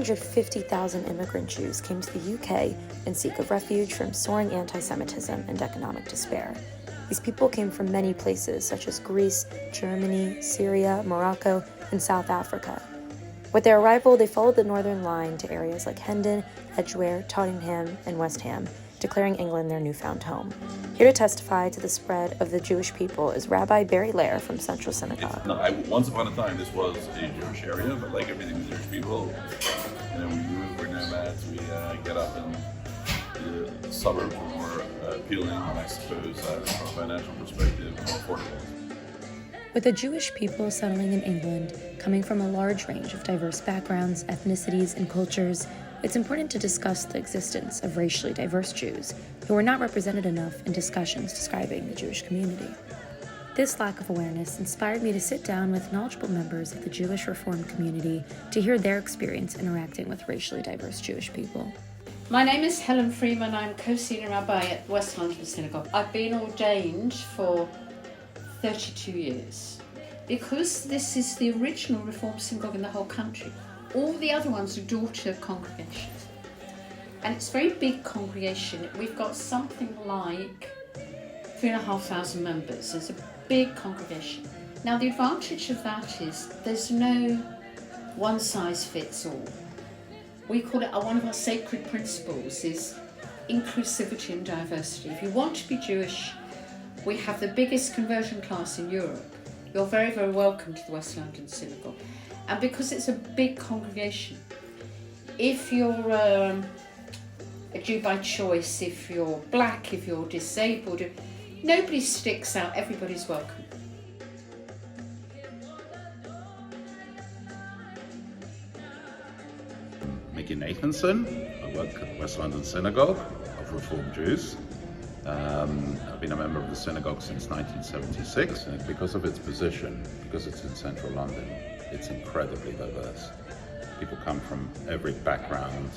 250,000 immigrant Jews came to the UK in seek of refuge from soaring anti-Semitism and economic despair. These people came from many places such as Greece, Germany, Syria, Morocco, and South Africa. With their arrival, they followed the Northern Line to areas like Hendon, Edgware, Tottenham, and West Ham, declaring England their newfound home. Here to testify to the spread of the Jewish people is Rabbi Barry Lair from Central Synagogue. Once upon a time, this was a Jewish area, but like everything with Jewish people, we move, we're nomads, we get up and the suburbs are more appealing, and I suppose from a financial perspective, more affordable. With the Jewish people settling in England, coming from a large range of diverse backgrounds, ethnicities, and cultures, it's important to discuss the existence of racially diverse Jews who are not represented enough in discussions describing the Jewish community. This lack of awareness inspired me to sit down with knowledgeable members of the Jewish Reformed community to hear their experience interacting with racially diverse Jewish people. My name is Helen Freeman. I'm co-senior rabbi at West London Synagogue. I've been ordained for 32 years because this is the original Reformed synagogue in the whole country. All the other ones are daughter congregations, and it's a very big congregation. We've got something like 3,500 members. It's a big congregation. Now the advantage of that is there's no one size fits all. We call it one of our sacred principles is inclusivity and diversity. If you want to be Jewish, we have the biggest conversion class in Europe. You're very, very welcome to the West London Synagogue. And because it's a big congregation, if you're a Jew by choice, if you're black, if you're disabled, nobody sticks out, everybody's welcome. Mickey Nathanson, I work at the West London Synagogue of Reformed Jews. I've been a member of the synagogue since 1976, and because of its position, because it's in central London, it's incredibly diverse. People come from every background.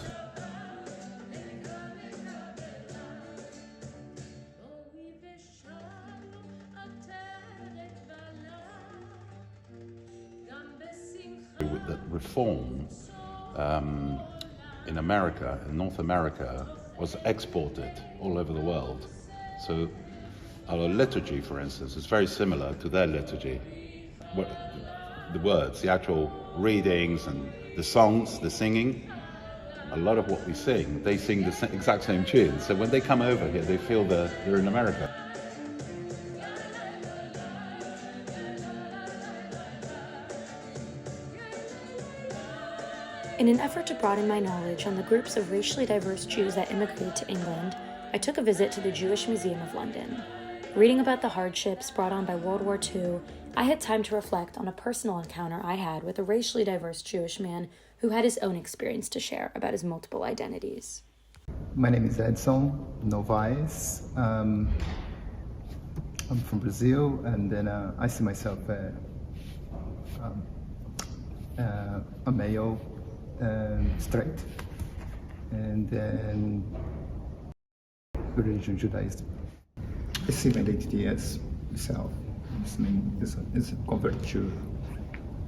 That reform in America, in North America, was exported all over the world. So our liturgy, for instance, is very similar to their liturgy. The words, the actual readings and the songs, the singing, a lot of what we sing, they sing the exact same tune. So when they come over here, they feel they're in America. In an effort to broaden my knowledge on the groups of racially diverse Jews that immigrated to England, I took a visit to the Jewish Museum of London. Reading about the hardships brought on by World War II, I had time to reflect on a personal encounter I had with a racially diverse Jewish man who had his own experience to share about his multiple identities. My name is Edson Novaes. I'm from Brazil, and then I see myself a male, straight, and then religion Judaism. I see my identity as self. It's a convert Jew.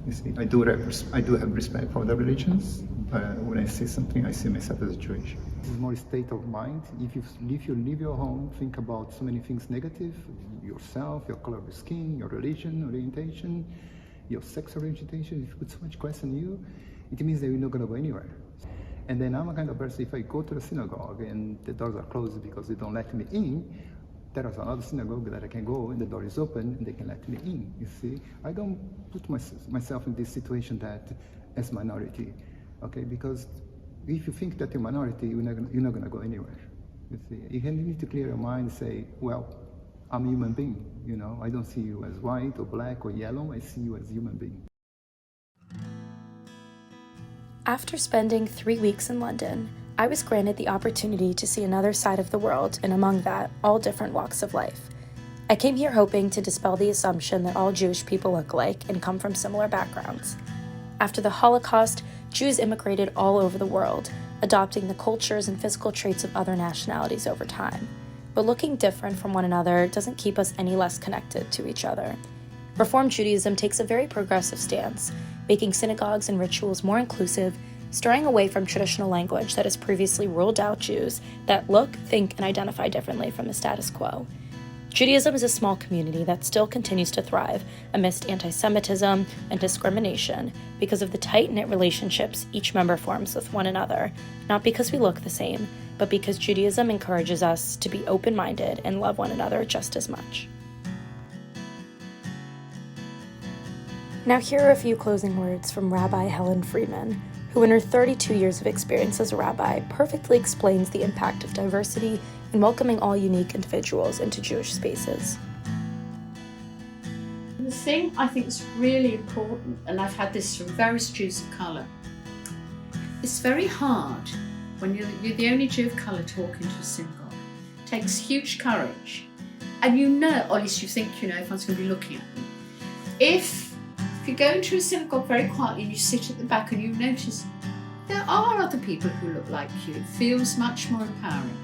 You see, I do have respect for other religions, but when I see something, I see myself as a Jewish. It's more state of mind. If you leave your home, think about so many things negative: yourself, your color of skin, your religion, orientation, your sex orientation. If you put so much question in you, it means that you're not going to go anywhere. And then I'm a kind of person, if I go to the synagogue and the doors are closed because they don't let me in, there is another synagogue that I can go and the door is open and they can let me in, you see. I don't put myself in this situation that as minority, okay? Because if you think that you're minority, you're not going to go anywhere, you see. You need to clear your mind and say, well, I'm a human being, you know. I don't see you as white or black or yellow, I see you as a human being. After spending 3 weeks in London, I was granted the opportunity to see another side of the world, and among that, all different walks of life. I came here hoping to dispel the assumption that all Jewish people look alike and come from similar backgrounds. After the Holocaust, Jews immigrated all over the world, adopting the cultures and physical traits of other nationalities over time. But looking different from one another doesn't keep us any less connected to each other. Reformed Judaism takes a very progressive stance, making synagogues and rituals more inclusive, straying away from traditional language that has previously ruled out Jews that look, think, and identify differently from the status quo. Judaism is a small community that still continues to thrive amidst anti-Semitism and discrimination because of the tight-knit relationships each member forms with one another, not because we look the same, but because Judaism encourages us to be open-minded and love one another just as much. Now here are a few closing words from Rabbi Helen Freeman, who in her 32 years of experience as a rabbi perfectly explains the impact of diversity and welcoming all unique individuals into Jewish spaces. The thing I think is really important, and I've had this from various Jews of colour, it's very hard when you're the only Jew of colour talking to a synagogue. It takes huge courage. And you know, or at least you think you know, everyone's going to be looking at you. If you go into a synagogue very quietly and you sit at the back and you notice there are other people who look like you, it feels much more empowering.